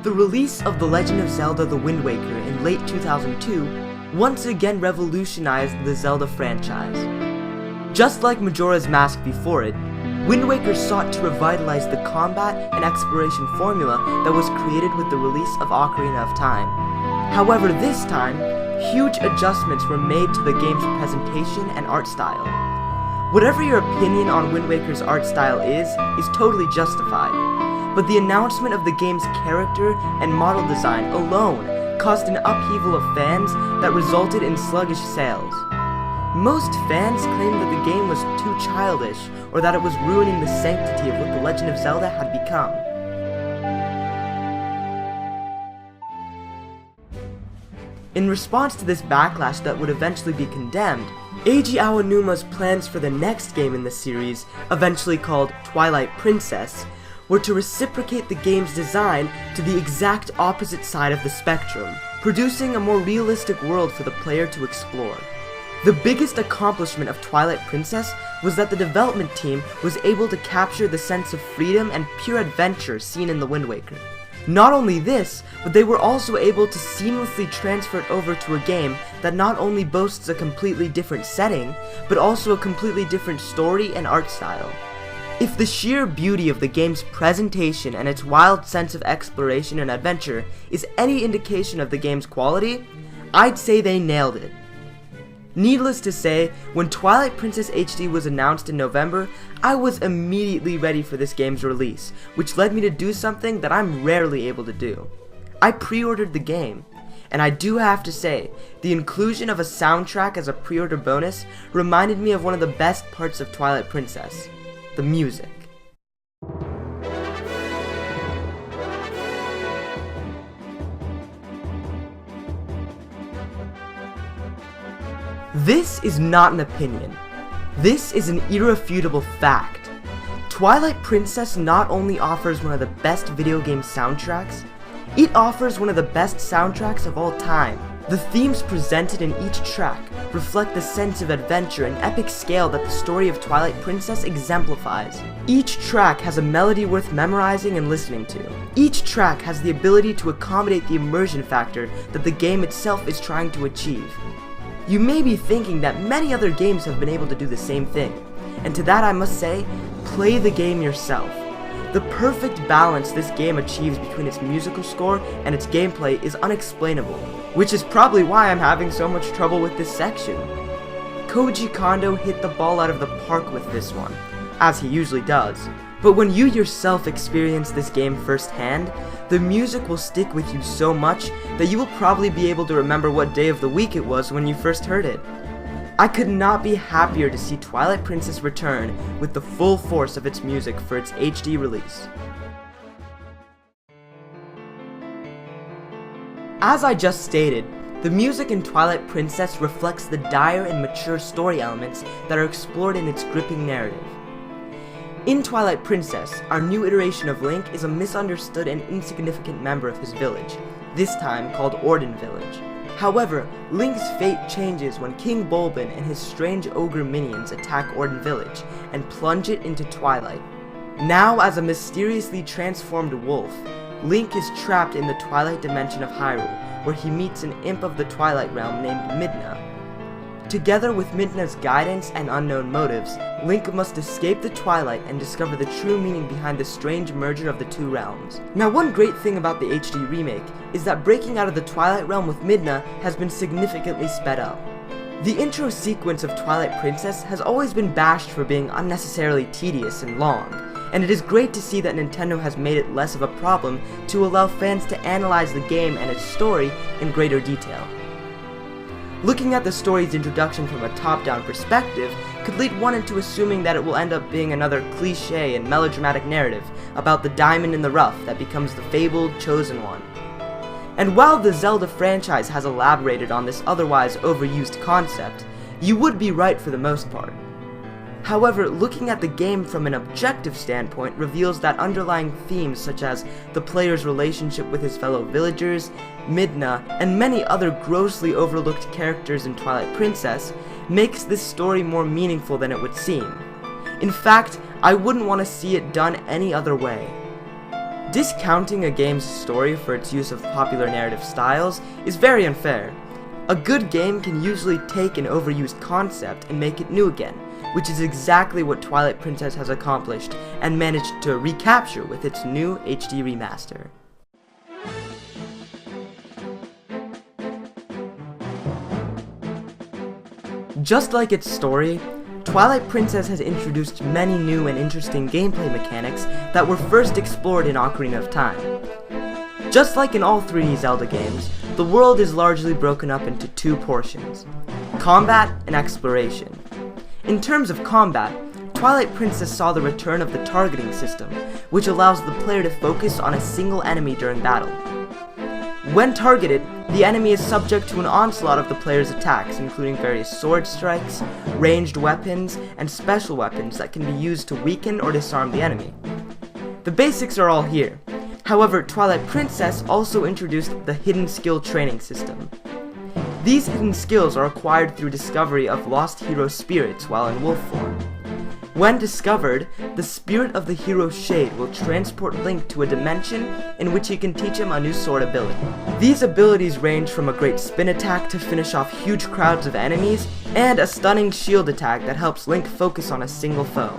The release of The Legend of Zelda: The Wind Waker in late 2002 once again revolutionized the Zelda franchise. Just like Majora's Mask before it, Wind Waker sought to revitalize the combat and exploration formula that was created with the release of Ocarina of Time. However, this time, huge adjustments were made to the game's presentation and art style. Whatever your opinion on Wind Waker's art style is totally justified, but the announcement of the game's character and model design alone caused an upheaval of fans that resulted in sluggish sales. Most fans claimed that the game was too childish, or that it was ruining the sanctity of what The Legend of Zelda had become. In response to this backlash that would eventually be condemned, Eiji Aonuma's plans for the next game in the series, eventually called Twilight Princess, were to reciprocate the game's design to the exact opposite side of the spectrum, producing a more realistic world for the player to explore. The biggest accomplishment of Twilight Princess was that the development team was able to capture the sense of freedom and pure adventure seen in The Wind Waker. Not only this, but they were also able to seamlessly transfer it over to a game that not only boasts a completely different setting, but also a completely different story and art style. If the sheer beauty of the game's presentation and its wild sense of exploration and adventure is any indication of the game's quality, I'd say they nailed it. Needless to say, when Twilight Princess HD was announced in November, I was immediately ready for this game's release, which led me to do something that I'm rarely able to do. I pre-ordered the game, and I do have to say, the inclusion of a soundtrack as a pre-order bonus reminded me of one of the best parts of Twilight Princess: the music. This is not an opinion. This is an irrefutable fact. Twilight Princess not only offers one of the best video game soundtracks, it offers one of the best soundtracks of all time. The themes presented in each track reflect the sense of adventure and epic scale that the story of Twilight Princess exemplifies. Each track has a melody worth memorizing and listening to. Each track has the ability to accommodate the immersion factor that the game itself is trying to achieve. You may be thinking that many other games have been able to do the same thing, and to that I must say, play the game yourself. The perfect balance this game achieves between its musical score and its gameplay is unexplainable, which is probably why I'm having so much trouble with this section. Koji Kondo hit the ball out of the park with this one, as he usually does, but when you yourself experience this game firsthand, the music will stick with you so much that you will probably be able to remember what day of the week it was when you first heard it. I could not be happier to see Twilight Princess return with the full force of its music for its HD release. As I just stated, the music in Twilight Princess reflects the dire and mature story elements that are explored in its gripping narrative. In Twilight Princess, our new iteration of Link is a misunderstood and insignificant member of his village, this time called Orden Village. However, Link's fate changes when King Bulbin and his strange ogre minions attack Orden Village and plunge it into Twilight. Now as a mysteriously transformed wolf, Link is trapped in the Twilight dimension of Hyrule, where he meets an imp of the Twilight realm named Midna. Together with Midna's guidance and unknown motives, Link must escape the Twilight and discover the true meaning behind the strange merger of the two realms. Now, one great thing about the HD remake is that breaking out of the Twilight realm with Midna has been significantly sped up. The intro sequence of Twilight Princess has always been bashed for being unnecessarily tedious and long, and it is great to see that Nintendo has made it less of a problem to allow fans to analyze the game and its story in greater detail. Looking at the story's introduction from a top-down perspective could lead one into assuming that it will end up being another cliché and melodramatic narrative about the diamond in the rough that becomes the fabled Chosen One. And while the Zelda franchise has elaborated on this otherwise overused concept, you would be right for the most part. However, looking at the game from an objective standpoint reveals that underlying themes such as the player's relationship with his fellow villagers, Midna, and many other grossly overlooked characters in Twilight Princess makes this story more meaningful than it would seem. In fact, I wouldn't want to see it done any other way. Discounting a game's story for its use of popular narrative styles is very unfair. A good game can usually take an overused concept and make it new again, which is exactly what Twilight Princess has accomplished and managed to recapture with its new HD remaster. Just like its story, Twilight Princess has introduced many new and interesting gameplay mechanics that were first explored in Ocarina of Time. Just like in all 3D Zelda games, the world is largely broken up into two portions: combat and exploration. In terms of combat, Twilight Princess saw the return of the targeting system, which allows the player to focus on a single enemy during battle. When targeted, the enemy is subject to an onslaught of the player's attacks, including various sword strikes, ranged weapons, and special weapons that can be used to weaken or disarm the enemy. The basics are all here. However, Twilight Princess also introduced the hidden skill training system. These hidden skills are acquired through discovery of lost hero spirits while in wolf form. When discovered, the spirit of the hero's shade will transport Link to a dimension in which he can teach him a new sword ability. These abilities range from a great spin attack to finish off huge crowds of enemies, and a stunning shield attack that helps Link focus on a single foe.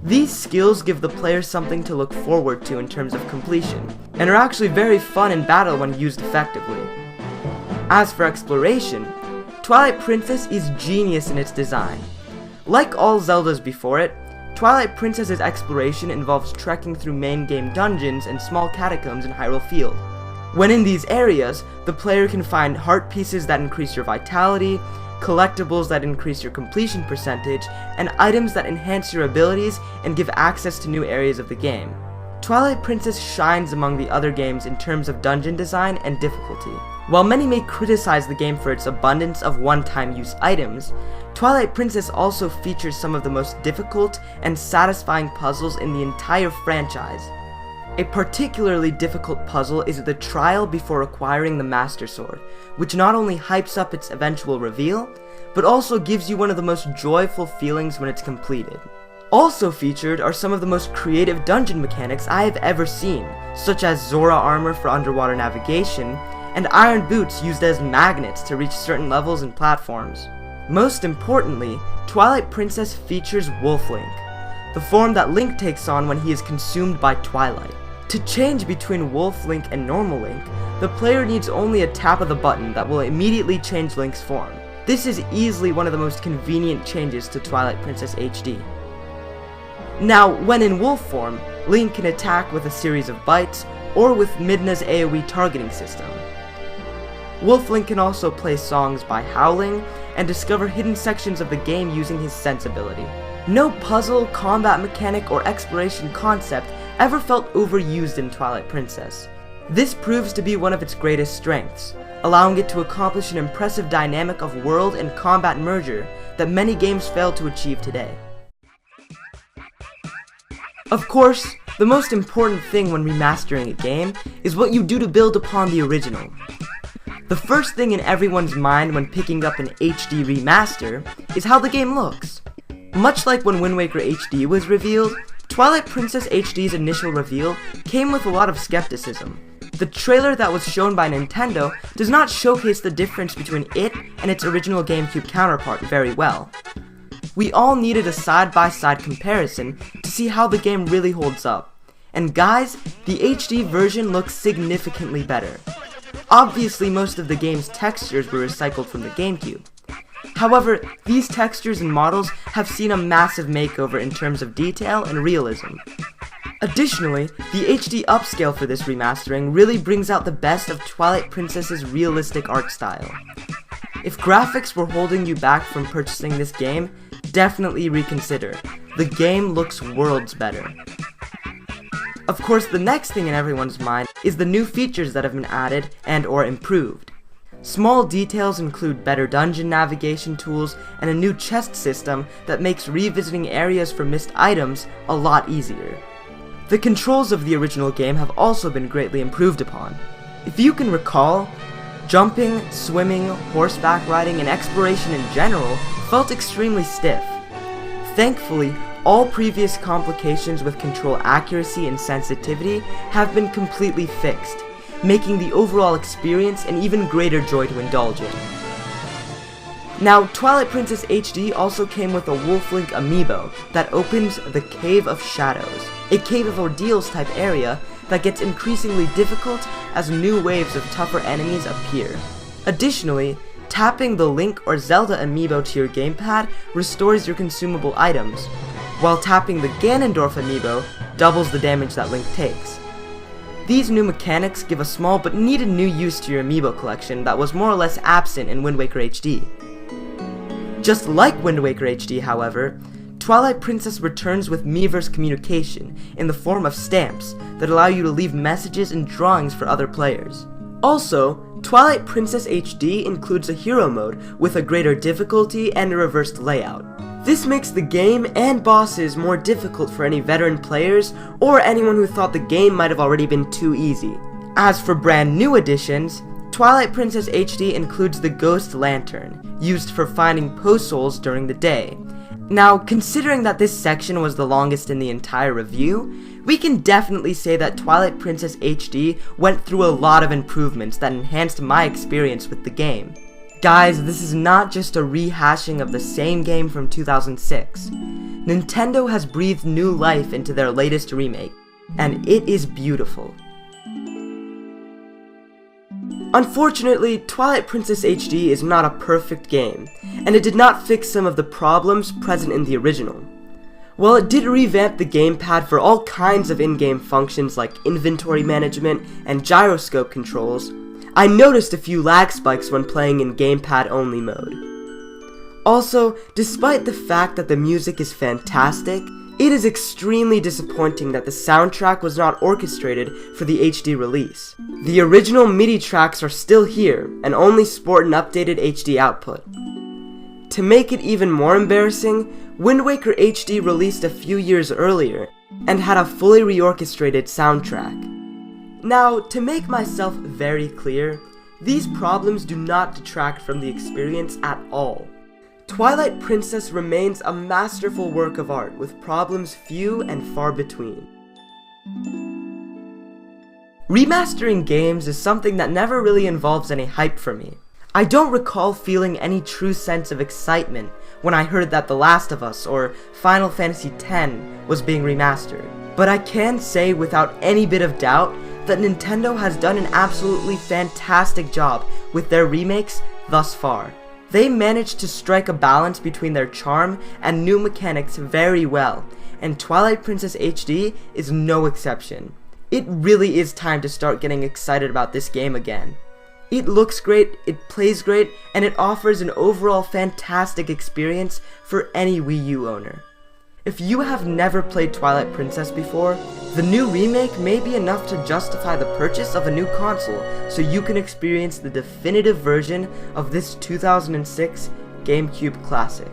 These skills give the player something to look forward to in terms of completion, and are actually very fun in battle when used effectively. As for exploration, Twilight Princess is genius in its design. Like all Zeldas before it, Twilight Princess's exploration involves trekking through main game dungeons and small catacombs in Hyrule Field. When in these areas, the player can find heart pieces that increase your vitality, collectibles that increase your completion percentage, and items that enhance your abilities and give access to new areas of the game. Twilight Princess shines among the other games in terms of dungeon design and difficulty. While many may criticize the game for its abundance of one-time use items, Twilight Princess also features some of the most difficult and satisfying puzzles in the entire franchise. A particularly difficult puzzle is the trial before acquiring the Master Sword, which not only hypes up its eventual reveal, but also gives you one of the most joyful feelings when it's completed. Also featured are some of the most creative dungeon mechanics I have ever seen, such as Zora armor for underwater navigation, and iron boots used as magnets to reach certain levels and platforms. Most importantly, Twilight Princess features Wolf Link, the form that Link takes on when he is consumed by Twilight. To change between Wolf Link and normal Link, the player needs only a tap of the button that will immediately change Link's form. This is easily one of the most convenient changes to Twilight Princess HD. Now, when in wolf form, Link can attack with a series of bites, or with Midna's AoE targeting system. Wolf Link can also play songs by howling, and discover hidden sections of the game using his sense ability. No puzzle, combat mechanic, or exploration concept ever felt overused in Twilight Princess. This proves to be one of its greatest strengths, allowing it to accomplish an impressive dynamic of world and combat merger that many games fail to achieve today. Of course, the most important thing when remastering a game is what you do to build upon the original. The first thing in everyone's mind when picking up an HD remaster is how the game looks. Much like when Wind Waker HD was revealed, Twilight Princess HD's initial reveal came with a lot of skepticism. The trailer that was shown by Nintendo does not showcase the difference between it and its original GameCube counterpart very well. We all needed a side-by-side comparison to see how the game really holds up. And guys, the HD version looks significantly better. Obviously, most of the game's textures were recycled from the GameCube. However, these textures and models have seen a massive makeover in terms of detail and realism. Additionally, the HD upscale for this remastering really brings out the best of Twilight Princess's realistic art style. If graphics were holding you back from purchasing this game, definitely reconsider. The game looks worlds better. Of course, the next thing in everyone's mind is the new features that have been added and/or improved. Small details include better dungeon navigation tools and a new chest system that makes revisiting areas for missed items a lot easier. The controls of the original game have also been greatly improved upon. If you can recall, jumping, swimming, horseback riding, and exploration in general felt extremely stiff. Thankfully, all previous complications with control accuracy and sensitivity have been completely fixed, making the overall experience an even greater joy to indulge in. Now, Twilight Princess HD also came with a Wolf Link amiibo that opens the Cave of Shadows, a Cave of Ordeals type area that gets increasingly difficult as new waves of tougher enemies appear. Additionally, tapping the Link or Zelda amiibo to your gamepad restores your consumable items, while tapping the Ganondorf amiibo doubles the damage that Link takes. These new mechanics give a small but needed new use to your amiibo collection that was more or less absent in Wind Waker HD. Just like Wind Waker HD, however, Twilight Princess returns with Miiverse communication in the form of stamps that allow you to leave messages and drawings for other players. Also, Twilight Princess HD includes a hero mode with a greater difficulty and a reversed layout. This makes the game and bosses more difficult for any veteran players or anyone who thought the game might have already been too easy. As for brand new additions, Twilight Princess HD includes the Ghost Lantern, used for finding post souls during the day. Now, considering that this section was the longest in the entire review, we can definitely say that Twilight Princess HD went through a lot of improvements that enhanced my experience with the game. Guys, this is not just a rehashing of the same game from 2006. Nintendo has breathed new life into their latest remake, and it is beautiful. Unfortunately, Twilight Princess HD is not a perfect game, and it did not fix some of the problems present in the original. While it did revamp the gamepad for all kinds of in-game functions like inventory management and gyroscope controls, I noticed a few lag spikes when playing in gamepad-only mode. Also, despite the fact that the music is fantastic, it is extremely disappointing that the soundtrack was not orchestrated for the HD release. The original MIDI tracks are still here, and only sport an updated HD output. To make it even more embarrassing, Wind Waker HD released a few years earlier, and had a fully reorchestrated soundtrack. Now, to make myself very clear, these problems do not detract from the experience at all. Twilight Princess remains a masterful work of art with problems few and far between. Remastering games is something that never really involves any hype for me. I don't recall feeling any true sense of excitement when I heard that The Last of Us or Final Fantasy X was being remastered, but I can say without any bit of doubt that Nintendo has done an absolutely fantastic job with their remakes thus far. They managed to strike a balance between their charm and new mechanics very well, and Twilight Princess HD is no exception. It really is time to start getting excited about this game again. It looks great, it plays great, and it offers an overall fantastic experience for any Wii U owner. If you have never played Twilight Princess before, the new remake may be enough to justify the purchase of a new console so you can experience the definitive version of this 2006 GameCube classic.